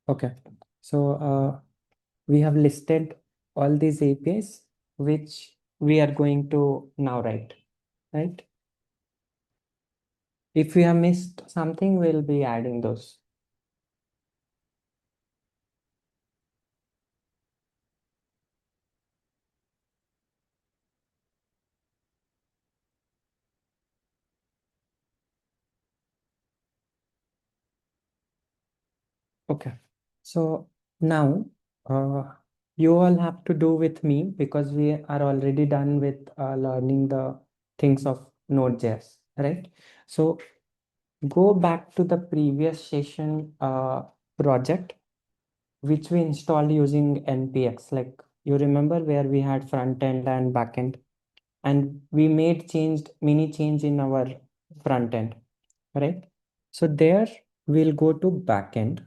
Okay. So we have listed all these APIs which we are going to now write, right? If we have missed something, we'll be adding those. Okay. So now you all have to do with me because we are already done with learning the things of Node.js, right? So go back to the previous session project which we installed using npx. Like you remember where we had front end and back end, and we made mini change in our front end, right? So there we'll go to back end.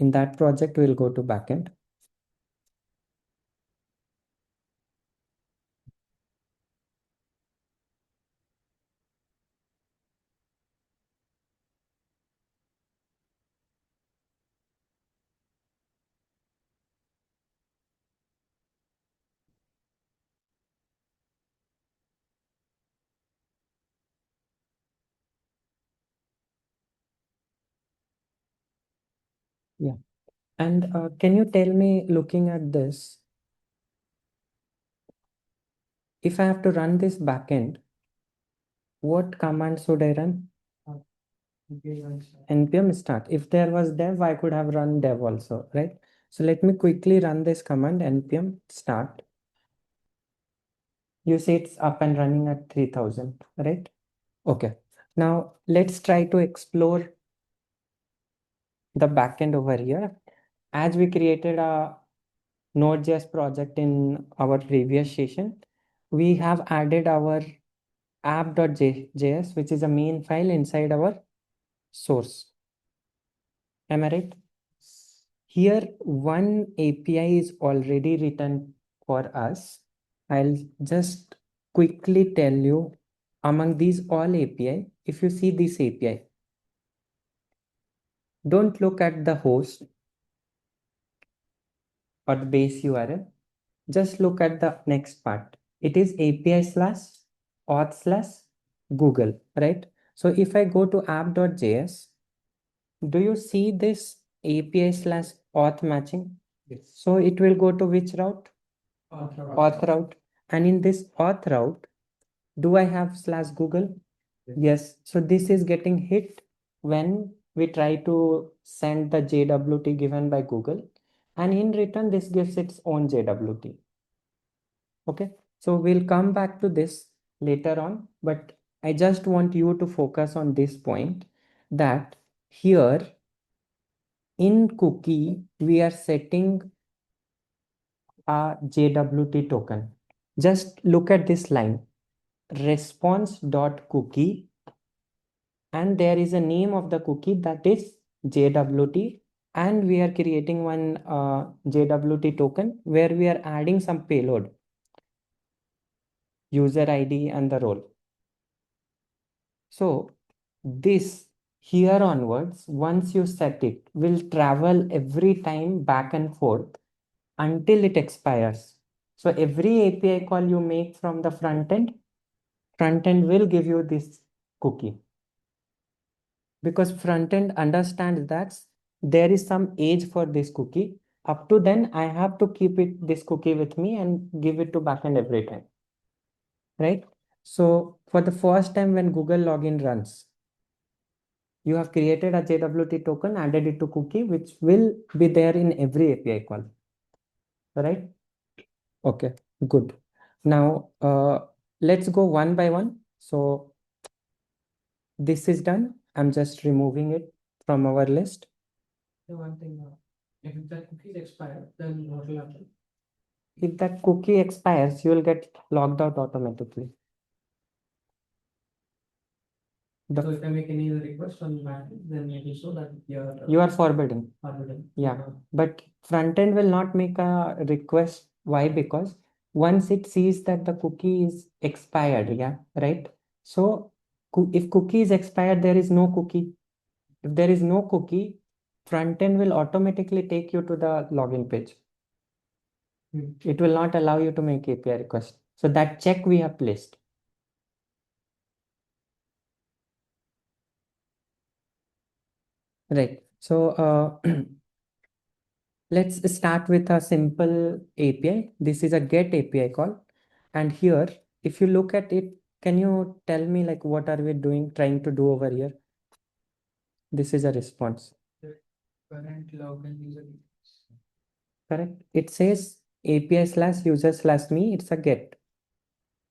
In that project we'll go to back end. Yeah. And can you tell me, looking at this, if I have to run this backend, what command should I run? npm start. If there was dev, I could have run dev also, right? So let me quickly run this command npm start. You see it's up and running at 3000, right? Okay. Now let's try to explore the backend over here. As we created a Node.js project in our previous session, we have added our app.js, which is a main file inside our source. Am I right? Here, one API is already written for us. I'll just quickly tell you, among these all API, if you see this API, don't look at the host or the base URL. Just look at the next part. It is API slash auth slash Google, right? So if I go to app.js, do you see this API slash auth matching? Yes. So it will go to which route? Auth route. And in this auth route, do I have slash Google? Yes. So this is getting hit when we try to send the JWT given by Google. And in return, this gives its own JWT. Okay. So we'll come back to this later on, but I just want you to focus on this point that here in cookie, we are setting a JWT token. Just look at this line, response.cookie, and there is a name of the cookie that is JWT, and we are creating one JWT token where we are adding some payload, user ID and the role. So this here onwards, once you set it, will travel every time back and forth until it expires. So every API call you make from the front end will give you this cookie, because front end understands that there is some age for this cookie. Up to then, I have to keep this cookie with me and give it to backend every time, right? So for the first time when Google login runs, you have created a JWT token, added it to cookie, which will be there in every API call, right? Okay, good. Now, let's go one by one. So this is done. I'm just removing it from our list. The one thing now, if that cookie expires, then what will happen? If that cookie expires, you will get logged out automatically. So if I make any request on back, then it is so that you are forbidding. Yeah, but front end will not make a request. Why? Because once it sees that the cookie is expired, yeah, right? So if cookie is expired, there is no cookie. if there is no cookie, front end will automatically take you to the login page. It will not allow you to make API request. So that check we have placed. Right. So let's start with a simple API. This is a get API call. And here, if you look at it, can you tell me like what are we doing, trying to do over here? This is a response. Current login user. Correct. It says API slash user slash me. It's a get.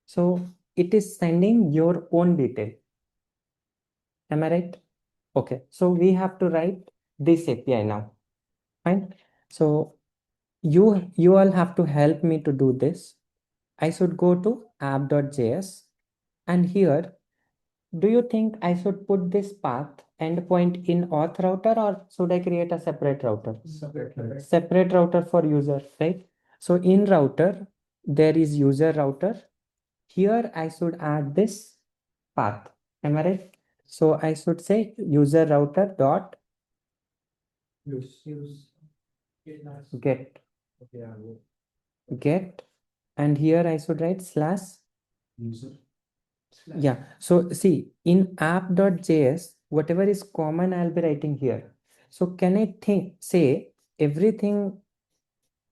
So it is sending your own detail. Am I right? Okay. So we have to write this API now. Fine. So you all have to help me to do this. I should go to app.js, and here, do you think I should put this path endpoint in auth router, or should I create a separate router? Separate router for user, right? So in router, there is user router. Here I should add this path. Am I right? So I should say user router dot get get, and here I should write slash user. Yeah. So see, in app.js, whatever is common, I'll be writing here. So can I say everything?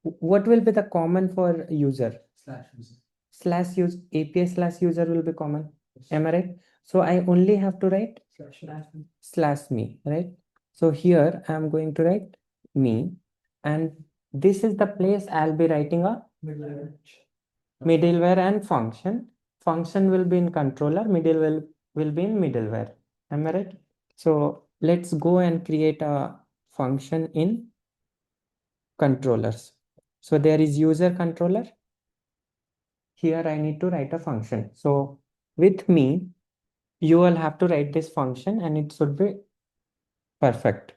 What will be the common for user? Slash user. Slash use API slash user will be common. Yes. Am I right? So I only have to write slash me, right? So here I'm going to write me, and this is the place I'll be writing a middleware and function. Function will be in controller, will be in middleware. Am I right? So let's go and create a function in controllers. So there is user controller. Here I need to write a function. So with me, you will have to write this function and it should be perfect.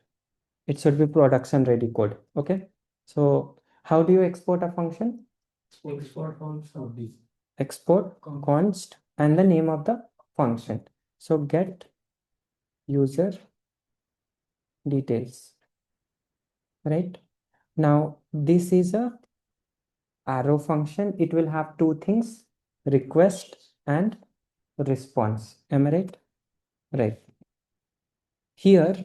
It should be production ready code. Okay. So how do you export a function? Export function. Export const and the name of the function. So get user details. Right. Now this is a arrow function. It will have two things, request and response. Am I right? Right. Here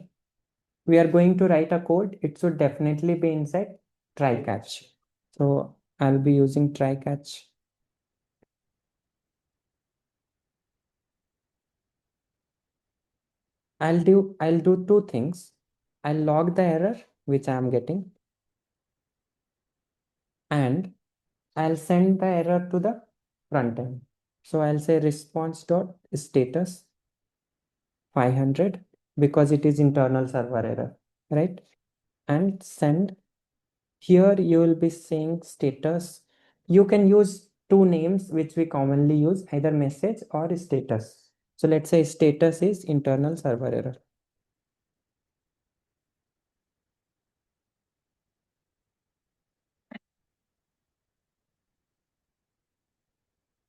we are going to write a code. It should definitely be inside try catch. So I'll be using try catch. I'll do two things. I'll log the error which I am getting, and I'll send the error to the front end. So I'll say response dot status 500 because it is internal server error, right? And send. Here you will be saying status. You can use two names which we commonly use, either message or status. So let's say status is internal server error.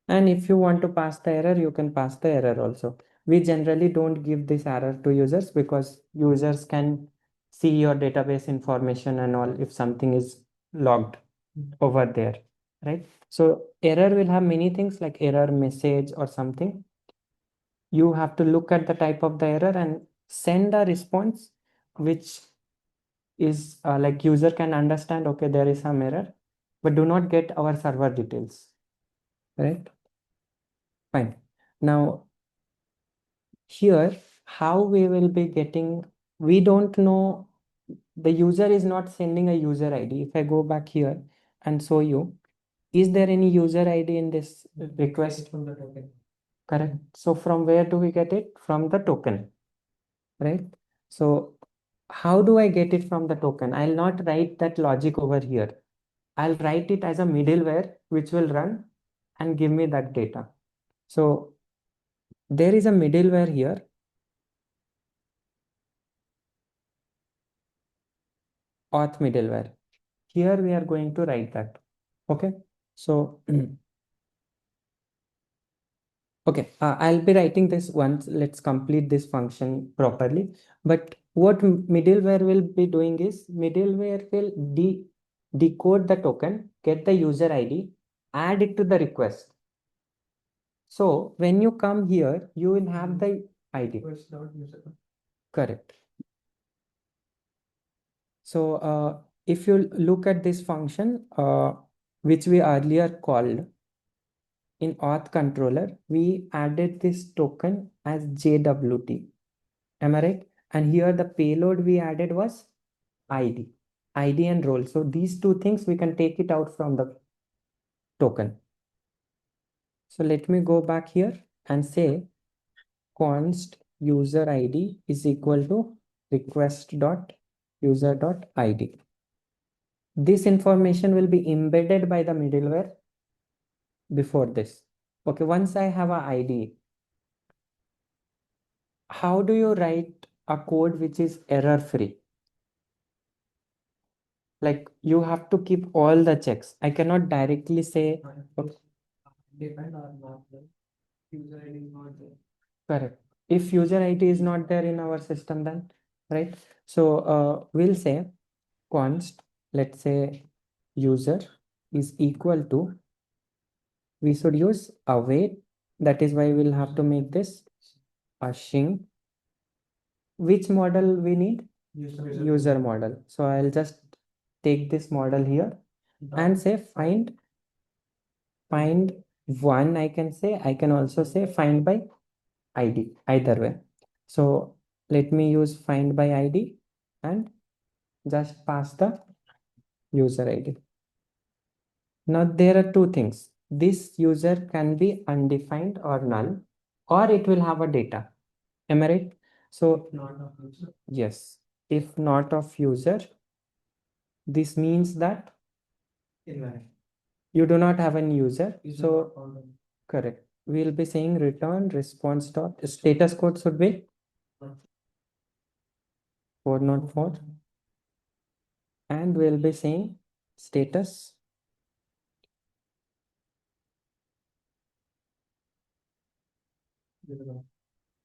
And if you want to pass the error, you can pass the error also. We generally don't give this error to users because users can see your database information and all if something is logged over there, right? So error will have many things like error message or something. You have to look at the type of the error and send a response which is like user can understand, okay, there is some error, but do not get our server details, right? Fine. Now here, how we will be getting, we don't know, the user is not sending a user ID. If I go back here and show you, is there any user ID in this request? From the token. Correct. So from where do we get it? From the token, right? So how do I get it from the token? I'll not write that logic over here. I'll write it as a middleware which will run and give me that data. So there is a middleware here. Auth middleware. Here we are going to write that. Okay. So, okay, I'll be writing this once. Let's complete this function properly. But what middleware will be doing is middleware will decode the token, get the user ID, add it to the request. So when you come here, you will have the ID. Correct. So if you look at this function, which we earlier called in auth controller, we added this token as JWT. Am I right? And here the payload we added was ID, ID and role. So these two things we can take it out from the token. So let me go back here and say const user ID is equal to request dot user dot ID. This information will be embedded by the middleware before this. Okay, once I have a ID, how do you write a code which is error free? Like you have to keep all the checks. I cannot directly say, okay, depend or not there. User ID is not there. Correct. If user ID is not there in our system, then right. So we'll say const, let's say user is equal to, we should use await. That is why we'll have to make this a string. Which model we need? User model. So I'll just take this model here and say find one. I can say, I can also say find by ID, either way. So let me use find by ID and just pass the user ID. Now there are two things. This user can be undefined or null, or it will have a data. Am I right? So not of user. Yes. If not of user, this means that you do not have any user. So correct. We'll be saying return response dot status code should be 404, and we'll be saying status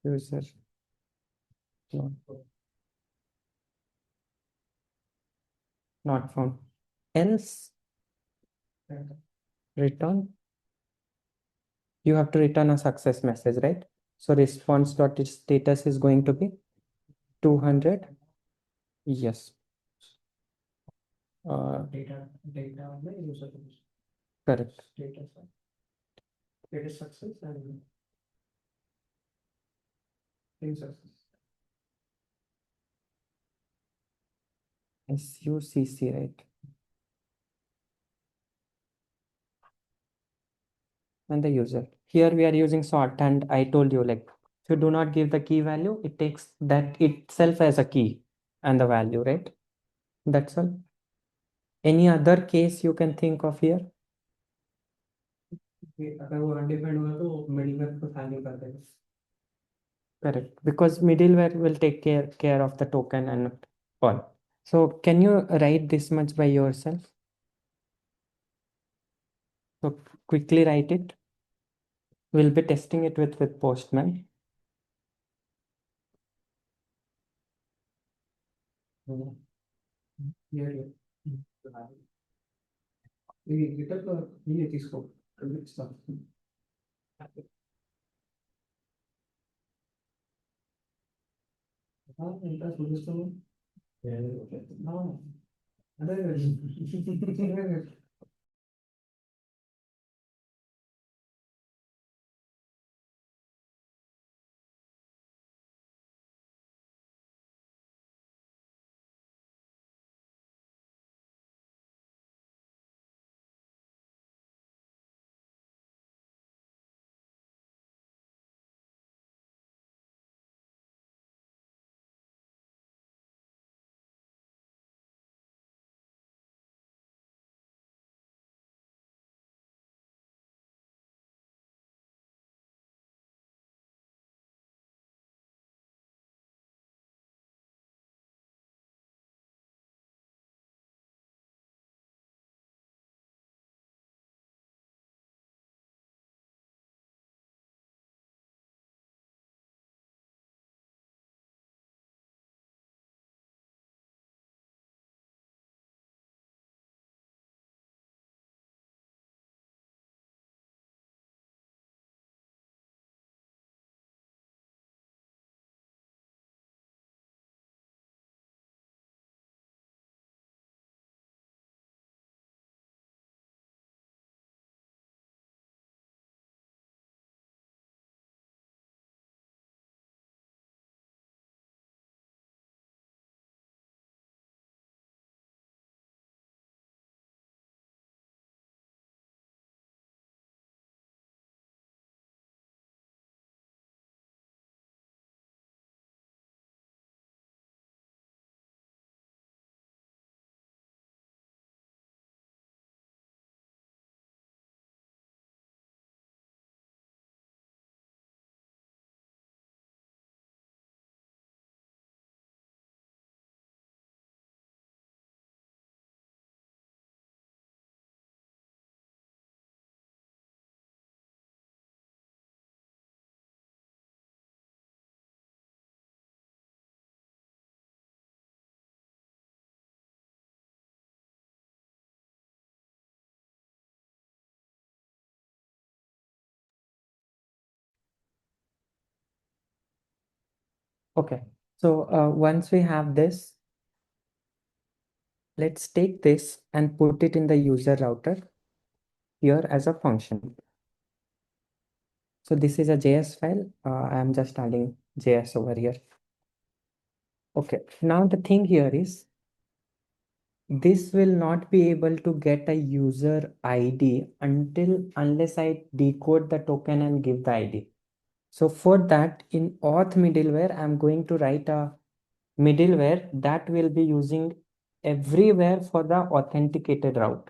user not found. Else return, you have to return a success message, right? So response dot status is going to be 200. Yes. Data on the user. Correct. Status success and in success. SUCC, right? And the user. Here we are using sort, and I told you, like, if you do not give the key value, it takes that itself as a key and the value, right? That's all. Any other case you can think of here? अगर वो undefined होगा तो middleware को handle कर देगा. Correct, because middleware will take care of the token and all. So can you write this much by yourself? So quickly write it. We'll be testing it with Postman. Here, ये తీసుకో. ఎంత చూపిస్తాము. అదే Okay. So once we have this, let's take this and put it in the user router here as a function. So this is a JS file. I'm just adding JS over here. Okay. Now the thing here is this will not be able to get a user ID unless I decode the token and give the ID. So for that, in auth middleware, I'm going to write a middleware that will be using everywhere for the authenticated route.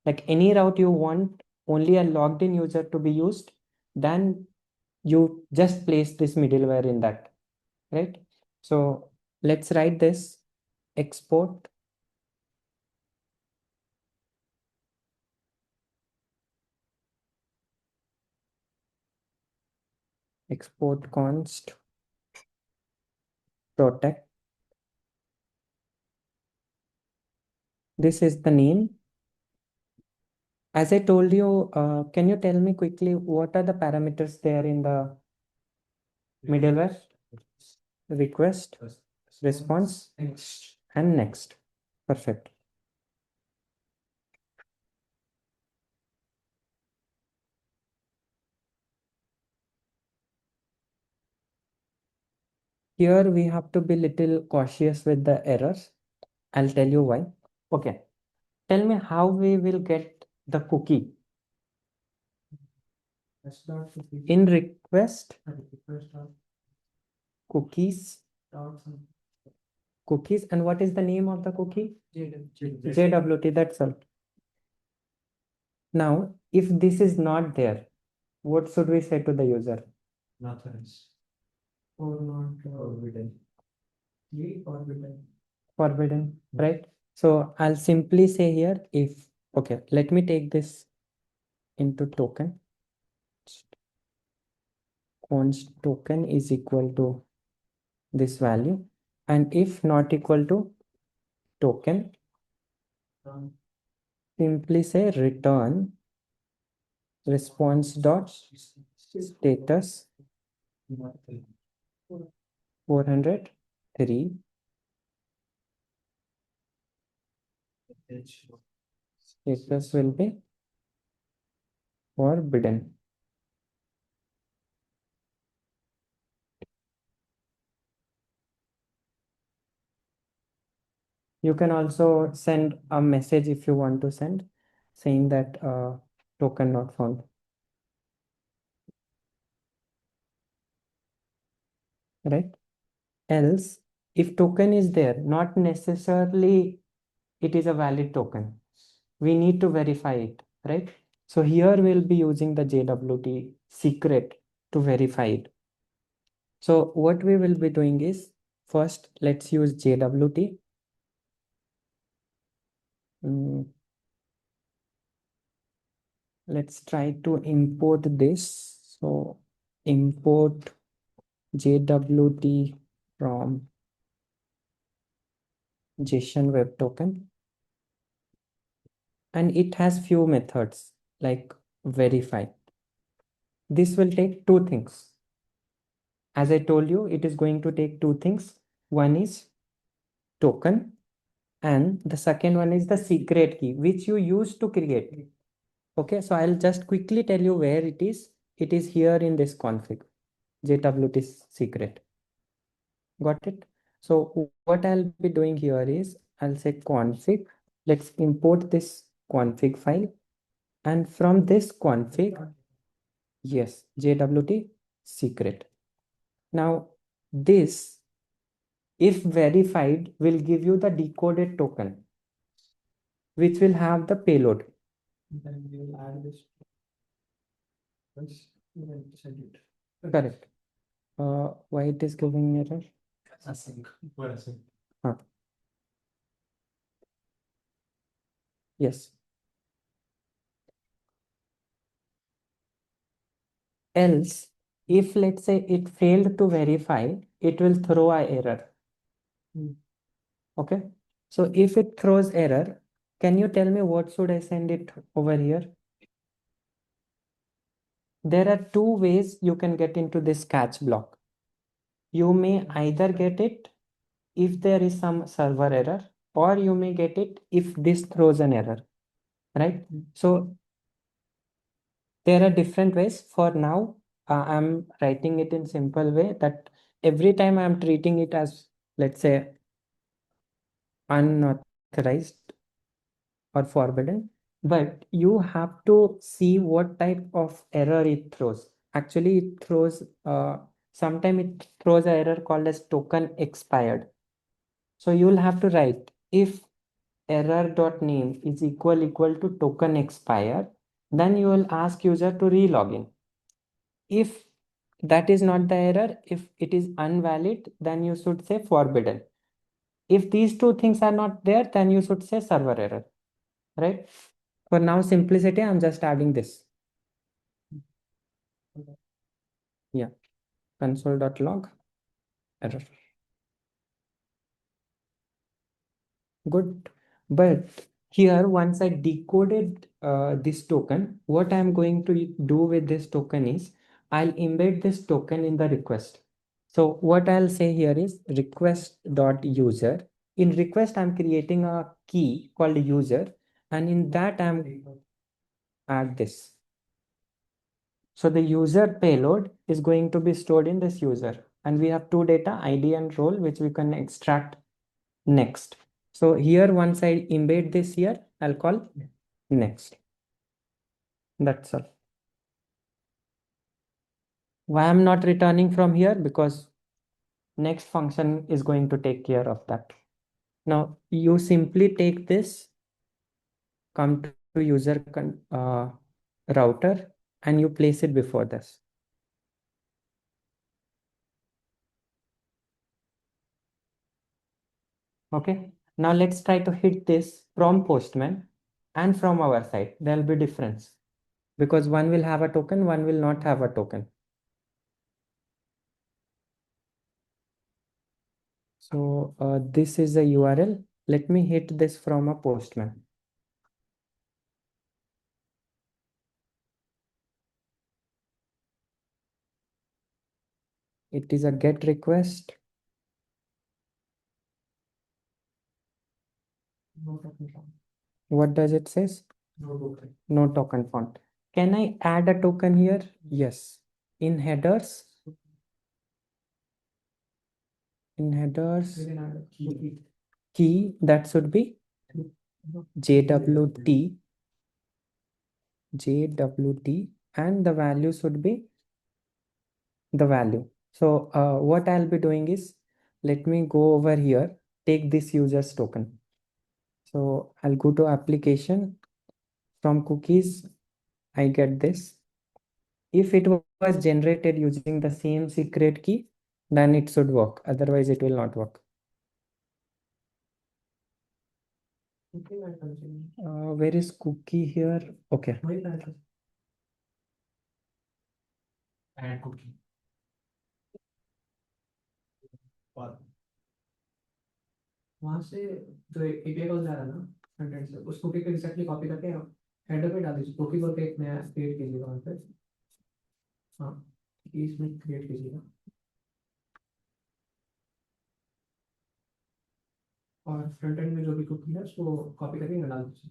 Like any route you want only a logged in user to be used, then you just place this middleware in that, right? So let's write this export const protect. This is the name. As I told you, can you tell me quickly what are the parameters there in the middleware? Request, response, and next. Perfect. Here we have to be little cautious with the errors. I'll tell you why. Okay. Tell me how we will get the cookie. In request, cookies, cookies, and what is the name of the cookie? JWT, that's all. Now, if this is not there, what should we say to the user? Or not forbidden. Forbidden, right? So I'll simply say here if, okay, let me take this into token. Const token is equal to this value, and if not equal to token, simply say return response dot status 403. Status will be forbidden. You can also send a message if you want to send, saying that token not found. Right? Else, if token is there, not necessarily it is a valid token. We need to verify it, right? So here we'll be using the JWT secret to verify it. So what we will be doing is, first let's use JWT. Let's try to import this. So import JWT from JSON Web Token. And it has few methods like verify. This will take two things. As I told you, it is going to take two things. One is token, and the second one is the secret key, which you use to create. Okay, so I'll just quickly tell you where it is. It is here in this config, JWT secret. Got it? So what I'll be doing here is I'll say config. Let's import this config file. And from this config, yes, JWT secret. Now this, if verified, will give you the decoded token, which will have the payload. Then we will add this. Correct. Why it is giving error? Async. Huh. Yes. Else, if let's say it failed to verify, it will throw a error. Okay. So if it throws error, can you tell me what should I send it over here? There are two ways you can get into this catch block. you may either get it if there is some server error, or you may get it if this throws an error, right? So there are different ways. For now, I'm writing it in simple way that every time I'm treating it as, let's say, unauthorized or forbidden, but you have to see what type of error it throws. Actually, it throws, sometimes it throws an error called as token expired. So you will have to write if error.name is equal to token expired, then you will ask user to re-log in. If that is not the error, if it is invalid, then you should say forbidden. If these two things are not there, then you should say server error, right? For now, simplicity, I'm just adding this. Yeah, console.log error. Good. But here, once I decoded this token, what I'm going to do with this token is I'll embed this token in the request. So what I'll say here is request.user. In request, I'm creating a key called user, and in that I'm add this. So the user payload is going to be stored in this user, and we have two data, ID and role, which we can extract next. So here, once I embed this here, I'll call next. That's all. Why I'm not returning from here? Because next function is going to take care of that. Now you simply take this, come to user router, and you place it before this. Okay. Now let's try to hit this from Postman and from our side. There will be difference because one will have a token, one will not have a token. So this is a URL. Let me hit this from a Postman. It is a GET request. What does it says? No token font. Can I add a token here? Yes. In headers, key that should be JWT, and the value should be the value. So what I'll be doing is, let me go over here, take this user's token. So I'll go to application. From cookies, I get this. If it was generated using the same secret key, then it should work. Otherwise, it will not work. Where is cookie here? Okay. Add cookie. वहां से जो API call जा रहा है ना front end से उस cookie को एग्जैक्टली कॉपी करके हेडर पे डाल दीजिए कुकी बोल के एक नया क्रिएट कीजिएगा वहां पे हाँ इसमें क्रिएट कीजिएगा और फ्रंट एंड में जो भी कुकी है उसको कॉपी करके यहाँ डाल दीजिए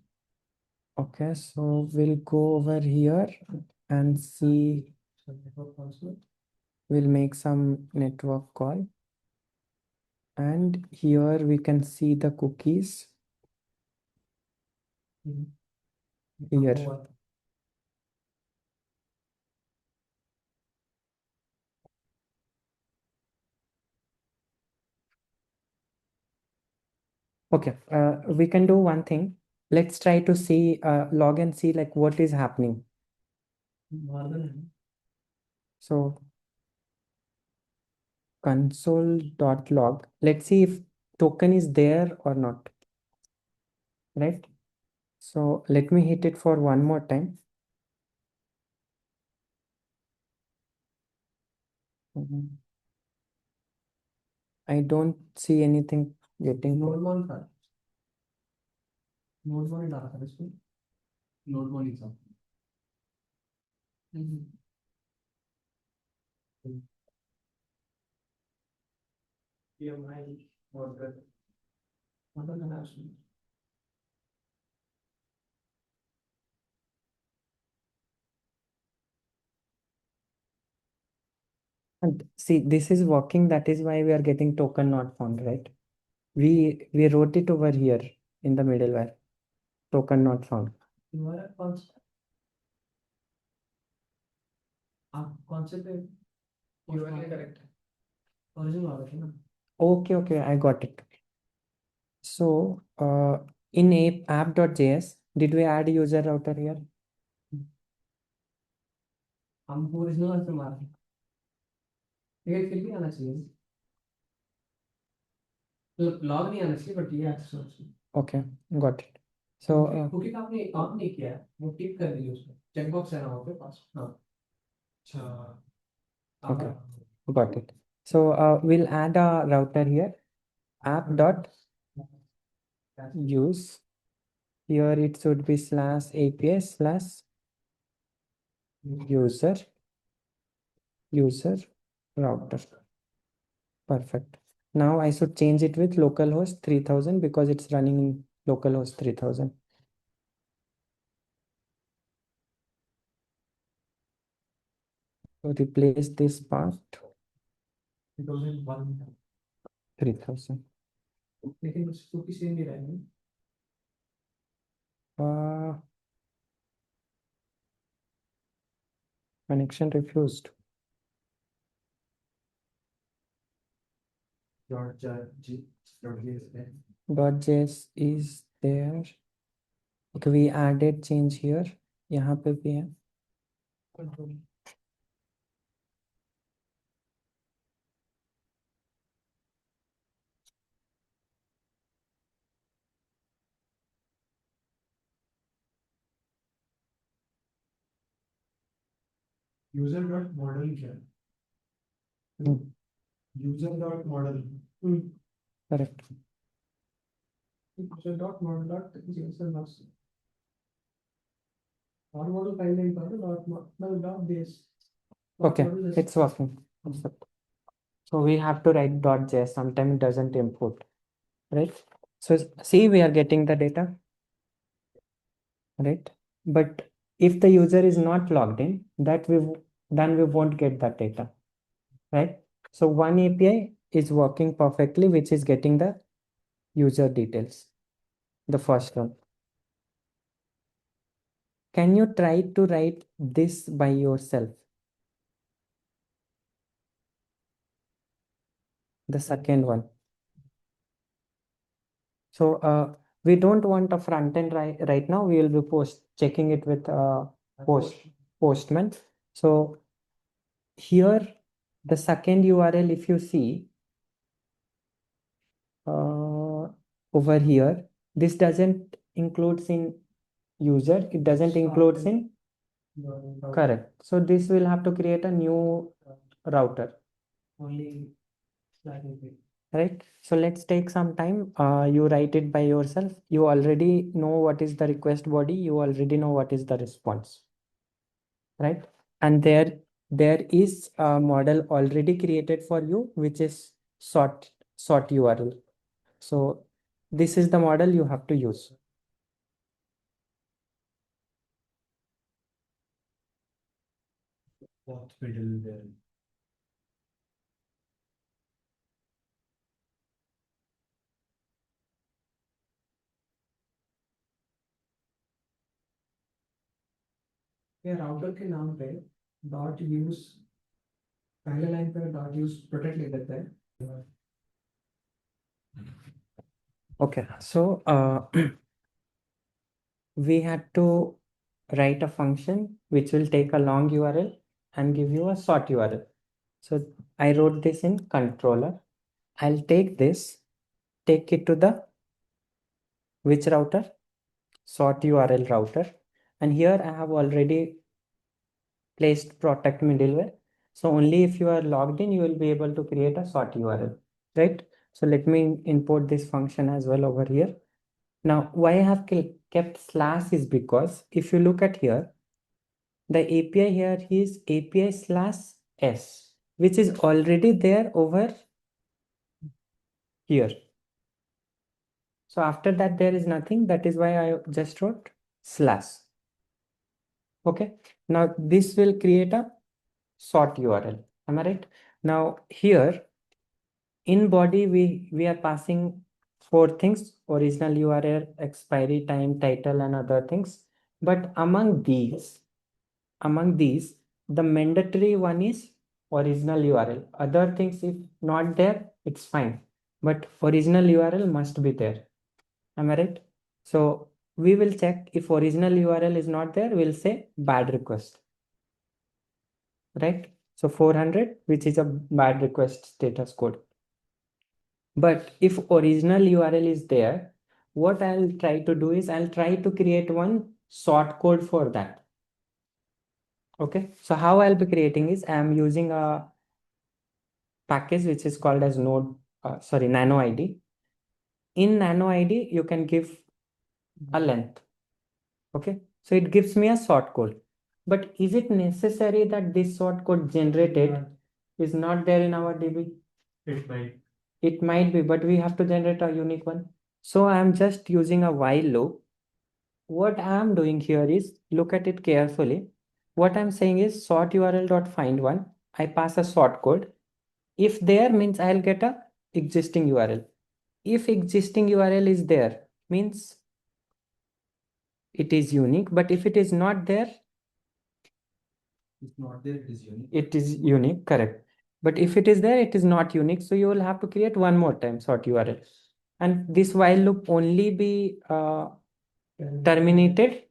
Okay, so we'll go over here and see. We'll make some network call, and here we can see the cookies here. Okay, we can do one thing. Let's try to see, log and see like what is happening. So console.log. Let's see if token is there or not. Right? So let me hit it for one more time. I don't see anything getting. Node one था. Node one डाला था इसमें. Node one ही था. And see, this is working. That is why we are getting token not found, right? We wrote it over here in the middleware. Token not found. Okay, I got it. So in app.js, did we add user router here? Okay, got it. So okay, got it. So we'll add a router here, app.use. Here it should be /API/user router. Perfect. Now I should change it with localhost 3000 because it's running in localhost 3000. So replace this part 3000. Connection refused. .js is there. Okay, we added change here. यहाँ पे भी है. User.model क्या है? User.model. Correct. User.model.json. Our model file name .base. Okay, it's working. So we have to write .js. Sometimes it doesn't import, right? So see, we are getting the data, right? But if the user is not logged in, then we won't get that data, right? So one API is working perfectly, which is getting the user details, the first one. Can you try to write this by yourself? The second one. So we don't want a front end right now. We will be checking it with Postman. So here, the second URL, if you see over here, this doesn't includes in user. It doesn't includes in correct. So this will have to create a new router. Right. So let's take some time. You write it by yourself. You already know what is the request body. You already know what is the response. Right. And there is a model already created for you, which is sort URL. So this is the model you have to use. What middle there? ये router के नाम पे .use पहले line पे .use protect लिख देता है. Okay, so we had to write a function which will take a long URL and give you a short URL. So I wrote this in controller. I'll take this, take it to the which router? Short URL router. And here I have already placed protect middleware. So only if you are logged in, you will be able to create a short URL, right? So let me import this function as well over here. Now, why I have kept slash is because if you look at here, the API here is API/s, which is already there over here. So after that, there is nothing. That is why I just wrote slash. Okay. Now this will create a sort URL. Am I right? Now here in body, we are passing four things: original URL, expiry time, title, and other things. But among these, the mandatory one is original URL. Other things, if not there, it's fine. But original URL must be there. Am I right? So we will check if original URL is not there, we'll say bad request. Right? So 400, which is a bad request status code. But if original URL is there, what I'll try to do is I'll try to create one short code for that. Okay. So how I'll be creating is I'm using a package which is called as nano ID. In nano ID, you can give a length. Okay. So it gives me a short code. But is it necessary that this short code generated is not there in our DB? It might. It might be, but we have to generate a unique one. So I'm just using a while loop. What I'm doing here is look at it carefully. What I'm saying is sort URL dot find one. I pass a short code. If there means I'll get a existing URL. If existing URL is there means it is unique, but if it is not there, It's not there, it is unique. it is unique, correct. But if it is there, it is not unique. So you will have to create one more time sort URL. And this while loop only be terminated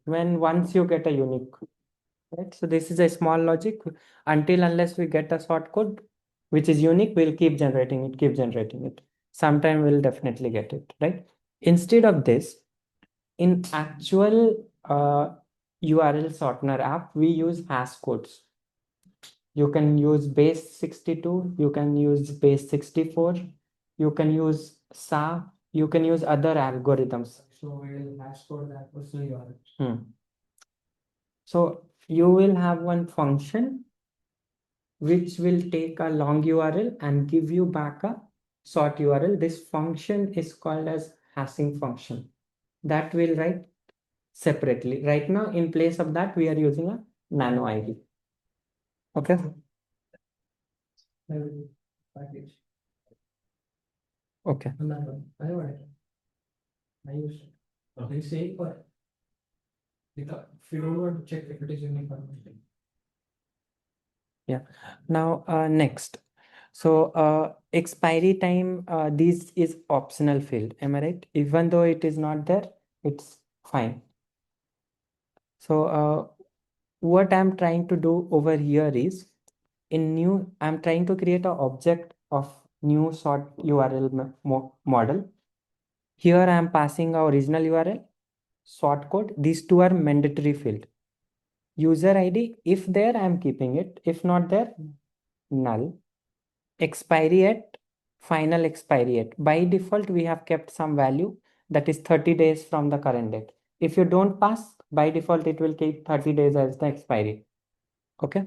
when once you get a unique. Right? So this is a small logic. Unless we get a short code which is unique, we'll keep generating it. Sometime we'll definitely get it, right? Instead of this, in actual URL shortener app, we use hash codes. You can use base 62, you can use base 64, you can use SA, you can use other algorithms. So we'll hash code that personal URL. So you will have one function which will take a long URL and give you back a short URL. This function is called as hashing function. That will write separately. Right now, in place of that, we are using a nano ID. Okay. Package. Okay. I know it. I use it. Okay. Say for if you don't want to check if it is unique or not. Yeah. Now, next. So, expiry time, this is optional field. Am I right? Even though it is not there, it's fine. So, what I'm trying to do over here is I'm trying to create an object of new sort URL model. Here I'm passing our original URL, short code. These two are mandatory field. User ID, if there, I'm keeping it. If not there, null. Expiry at, final expiry at. By default, we have kept some value that is 30 days from the current date. If you don't pass, by default, it will keep 30 days as the expiry. Okay.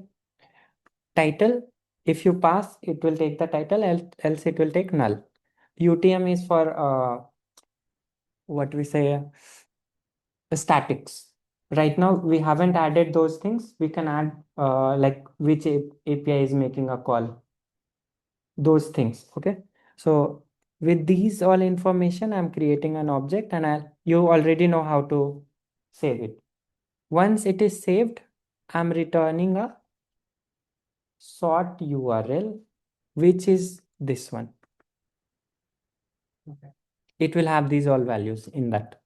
Title, if you pass, it will take the title, else it will take null. UTM is for what we say statics. Right now, we haven't added those things. We can add like which API is making a call. Those things. Okay. So with these all information, I'm creating an object and you already know how to save it. Once it is saved, I'm returning a sort URL, which is this one. Okay. It will have these all values in that.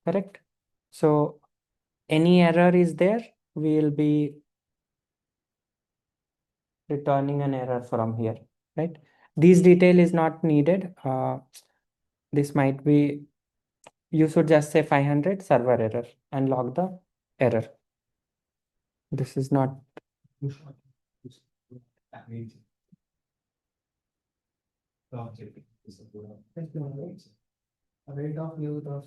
Correct? So any error is there, we will be returning an error from here, right? This detail is not needed. This might be, you should just say 500 server error and log the error. This is not. A rate of view that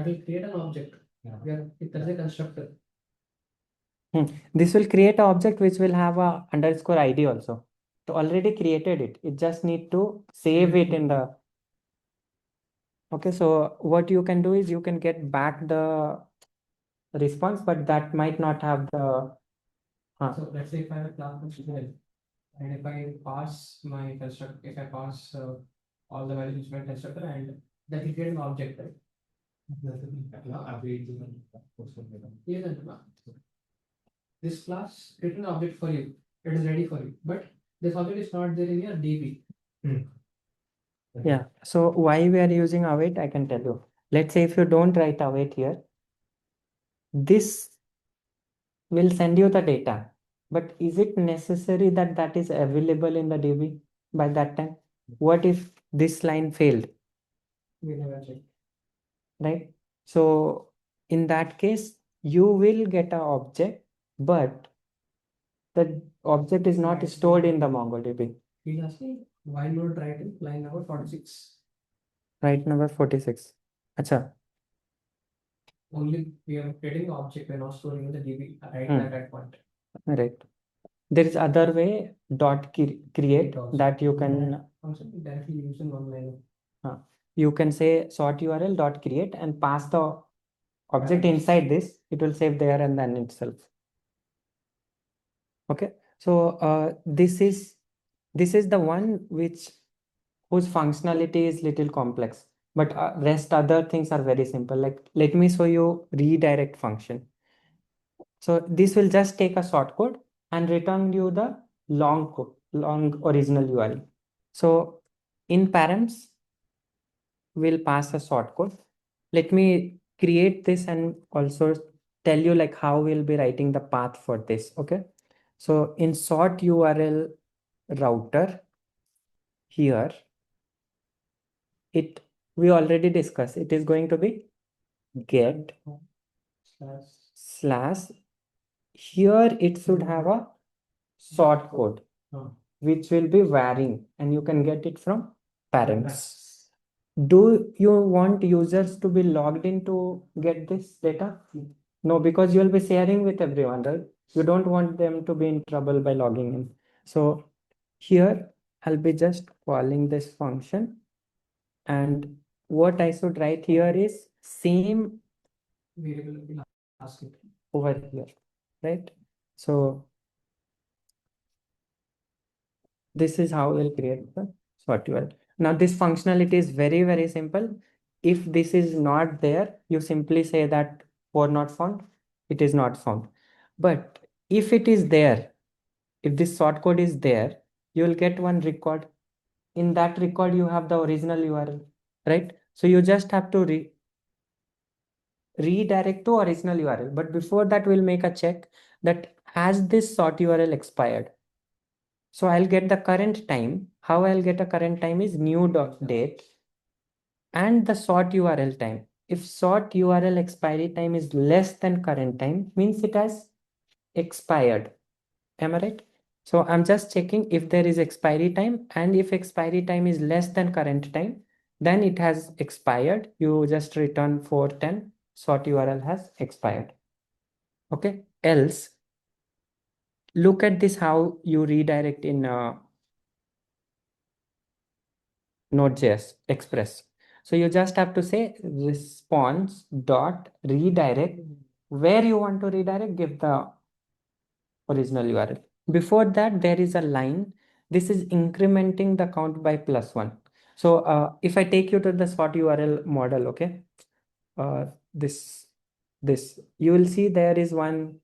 will create an object. Yeah. It is a constructor. This will create an object which will have a underscore ID also. already created it. It just need to save it in the. Okay, so what you can do is you can get back the response, but that might not have the. So let's say if I have a class function and if I pass my constructor, if I pass all the values to my constructor, and that will get an object, right? Yes, and this class create an object for you. It is ready for you, but this object is not there in your DB. Yeah, so why we are using await, I can tell you. Let's say if you don't write await here, this will send you the data. But is it necessary that that is available in the DB by that time? What if this line failed, We never check. right? So in that case, you will get an object, but the object is not stored in the MongoDB. He's asking why not write in line number 46? Right, number 46. Acha. Only we are getting the object, we're not storing in the DB right at that point. Right. There is other way dot create that you can Also, directly using one line. you can say sort URL dot create and pass the object inside this. It will save there and then itself. Okay. So this is the one whose functionality is little complex, but rest other things are very simple. Like let me show you redirect function. So this will just take a short code and return you the long code, long original URL. So in params, we'll pass a short code. Let me create this and also tell you like how we'll be writing the path for this. Okay. So in sort URL router here, we already discussed it is going to be get slash. Here it should have a short code which will be varying, and you can get it from params. Do you want users to be logged in to get this data? No, because you will be sharing with everyone, right? You don't want them to be in trouble by logging in. So here I'll be just calling this function, and what I should write here is same Variable will ask it over here, right? So this is how we'll create the sort URL. Now this functionality is very, very simple. If this is not there, you simply say that for not found, it is not found. But if it is there, if this sort code is there, you will get one record. In that record, you have the original URL, right? So you just have to redirect to original URL. But before that, we'll make a check that has this sort URL expired. So I'll get the current time. How I'll get a current time is new dot date and the sort URL time. If sort URL expiry time is less than current time, means it has expired. Am I right? So I'm just checking if there is expiry time, and if expiry time is less than current time, then it has expired. You just return 410 sort URL has expired. Okay. Else, look at this how you redirect in Node.js Express. So you just have to say response dot redirect. Where you want to redirect, give the original URL. Before that, there is a line. This is incrementing the count by +1. So if I take you to the sort URL model, okay, this you will see there is one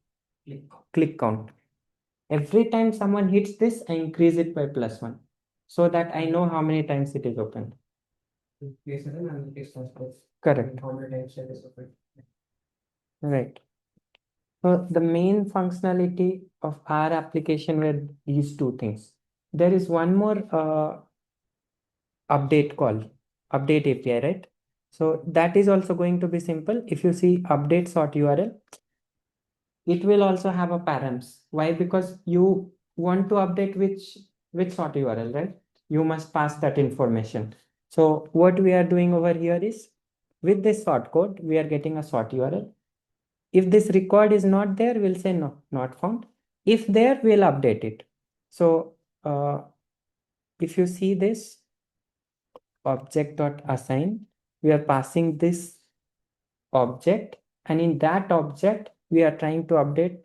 click count. Every time someone hits this, I increase it by +1 so that I know how many times it is opened. Correct. How many times it is opened? Right. So the main functionality of our application were these two things. There is one more update call, update API, right? So that is also going to be simple. If you see update sort URL, it will also have a params. Why? Because you want to update which sort URL, right? You must pass that information. So what we are doing over here is with this sort code, we are getting a sort URL. If this record is not there, we'll say no, not found. If there, we'll update it. So if you see this object.assign, we are passing this object, and in that object, we are trying to update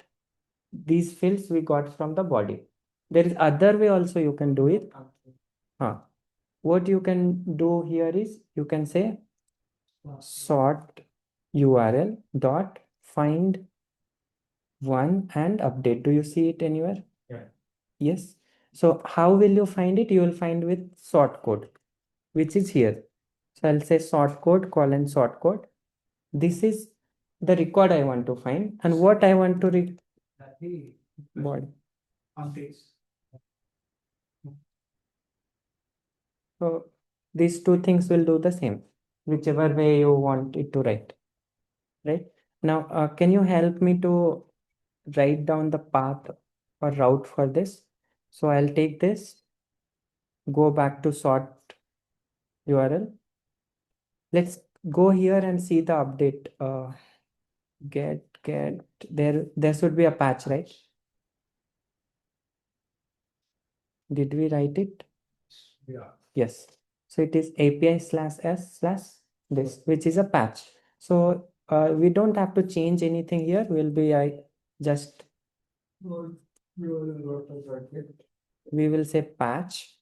these fields we got from the body. There is other way also you can do it. What you can do here is you can say sort URL dot find one and update. Do you see it anywhere? Yeah. Yes. So how will you find it? You will find with sort code, which is here. So I'll say sort code colon sort code. This is the record I want to find, and what I want to read. Body. Updates. So these two things will do the same, whichever way you want it to write. Right? Now, can you help me to write down the path or route for this? So I'll take this, go back to sort URL. Let's go here and see the update. Get there should be a patch, right? Did we write it? Yeah. Yes. So it is API/s/ this, which is a patch. So we don't have to change anything here. We'll be just we will say patch,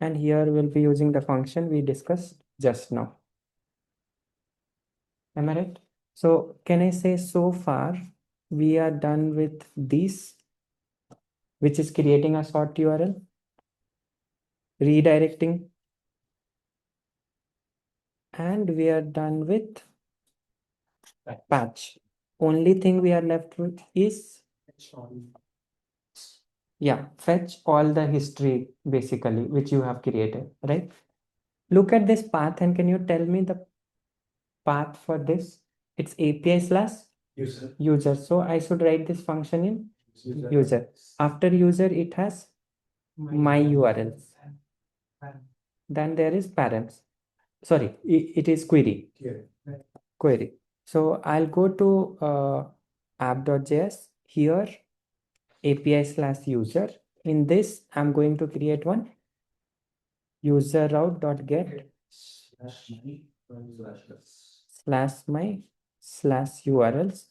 and here we'll be using the function we discussed just now. Am I right? So can I say so far we are done with this, which is creating a sort URL, redirecting, and we are done with patch. Only thing we are left with is fetch all the history basically which you have created, right? Look at this path, and can you tell me the path for this? It's API/user. So I should write this function in user. After user, it has my URLs. Then there is parents. Sorry, it is query. Query. So I'll go to app.js here, API/user. In this, I'm going to create one user route.get /my/URLs.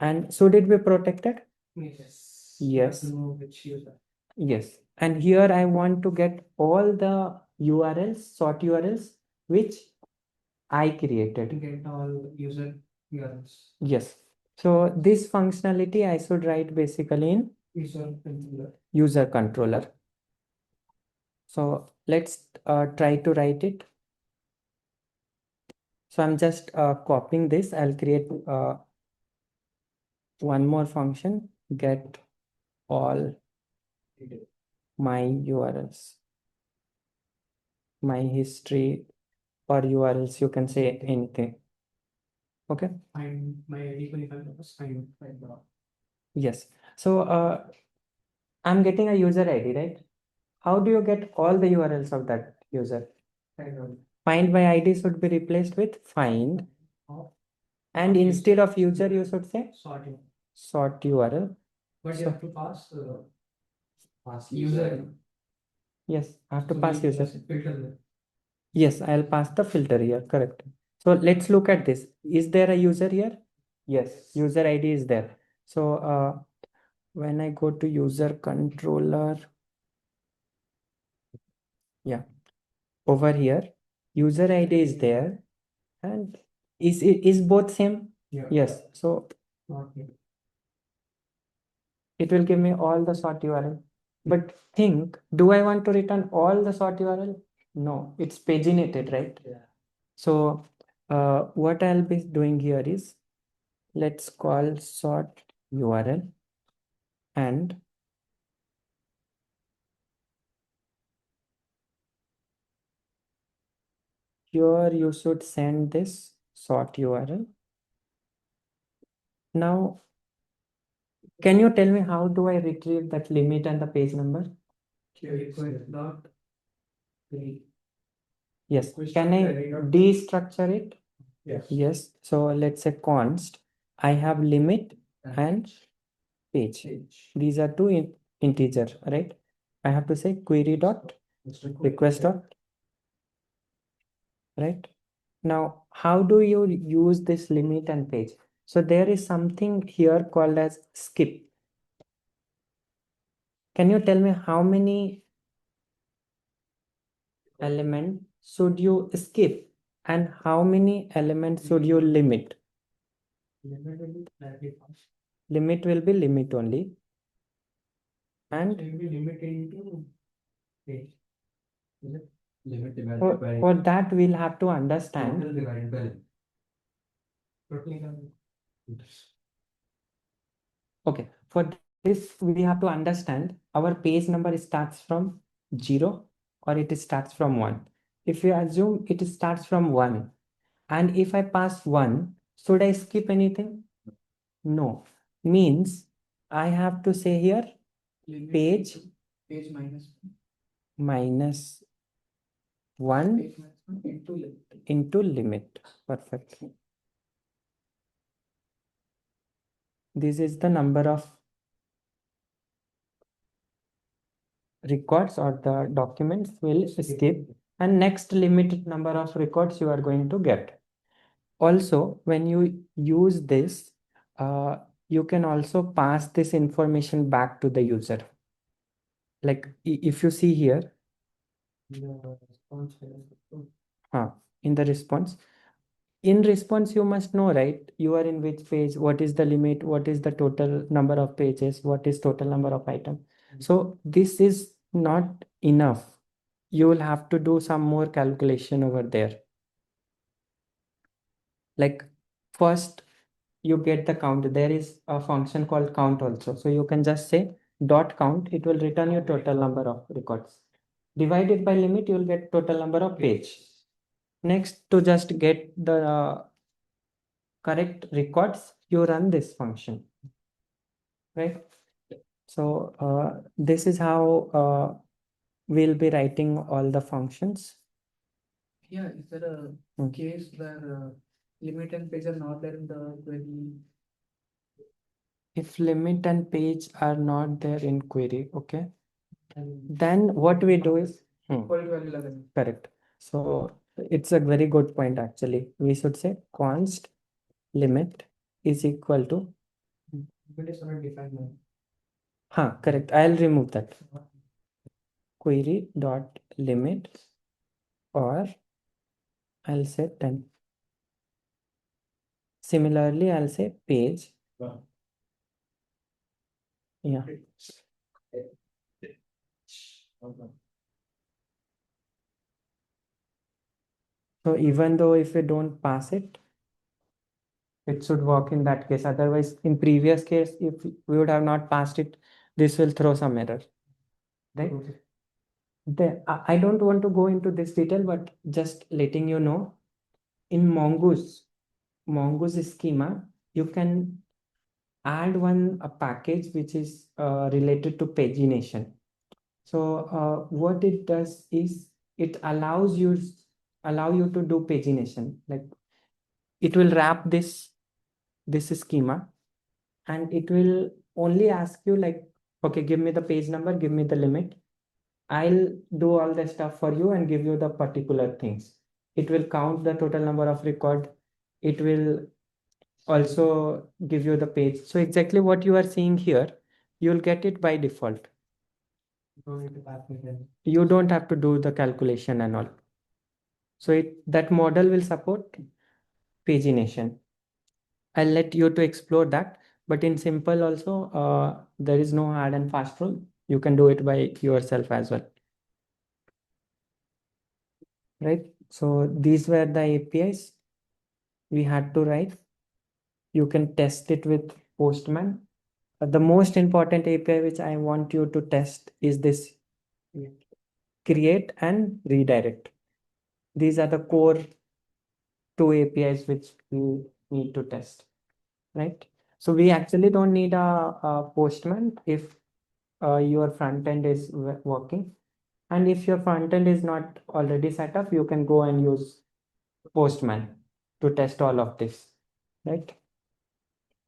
And should it be protected? Yes. Yes. To know which user. Yes. And here I want to get all the URLs, sort URLs, which I created. Get all user URLs. Yes. So this functionality I should write basically in user controller. So let's try to write it. So I'm just copying this. I'll create one more function, get all my URLs, my history, or URLs, you can say anything. Okay. Find my ID 25 find Yes. So I'm getting a user ID, right? How do you get all the URLs of that user? Find by ID should be replaced with find. And instead of user, you should say sort URL. But you So- have to pass user. Yes, I have to So pass we user. just filter them. Yes, I'll pass the filter here, correct. So let's look at this. Is there a user here? Yes, user ID is there. So when I go to user controller, over here, user ID is there, and is both same? Yeah. Yes. So Okay. it will give me all the sort URL. But think, do I want to return all the sort URL? No, it's paginated, right? Yeah. So what I'll be doing here is, let's call sort URL, and here you should send this sort URL. Now, can you tell me how do I retrieve that limit and the page number? Yes. Can I destructure it? Yes. Yes. So let's say const, I have limit and page. These are two integer, right? I have to say query dot request dot, right? Now, how do you use this limit and page? So there is something here called as skip. Can you tell me how many elements should you skip and how many elements should you limit? Limit will be limit only. And limit into page. Limit divided for that we'll have to understand. total divided by Okay, for this we have to understand our page number starts from 0 or it starts from 1. If we assume it starts from 1 and if I pass 1, should I skip anything? No. Means I have to say here page minus 1 into limit. Perfect. This is the number of records or the documents will skip, and next limited number of records you are going to get. Also, when you use this, you can also pass this information back to the user. Like if you see here, in the response, you must know, right? You are in which page, what is the limit, what is the total number of pages, what is total number of items. So this is not enough. You will have to do some more calculation over there. Like first you get the count. There is a function called count also. So you can just say dot count. It will return your total number of records. Divided by limit, you will get total number of page. Next, to just get the correct records, you run this function, right? So this is how we'll be writing all the functions. Yeah, is there a case where limit and page are not there in the query? If limit and page are not there in query, okay, then what we do is correct. So it's a very good point actually. We should say const limit is equal to correct. I'll remove that. Query dot limit, or I'll say 10. Similarly, I'll say page. Yeah. So even though if we don't pass it, it should work in that case. Otherwise, in previous case, if we would have not passed it, this will throw some error, right? I don't want to go into this detail, but just letting you know, in Mongoose schema, you can add a package which is related to pagination. So what it does is it allows you to do pagination. Like it will wrap this schema, and it will only ask you like, okay, give me the page number, give me the limit. I'll do all the stuff for you and give you the particular things. It will count the total number of record. It will also give you the page. So exactly what you are seeing here, you'll get it by default. You don't have to do the calculation and all. So that model will support pagination. I'll let you to explore that, but in simple also, there is no hard and fast rule. You can do it by yourself as well. Right? So these were the APIs we had to write. You can test it with Postman. The most important API which I want you to test is this create and redirect. These are the core two APIs which we need to test, right? So we actually don't need a Postman if your front end is working. And if your front end is not already set up, you can go and use Postman to test all of this, right?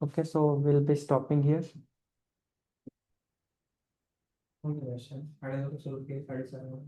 Okay, so we'll be stopping here. on the question. I don't know, so okay, 37.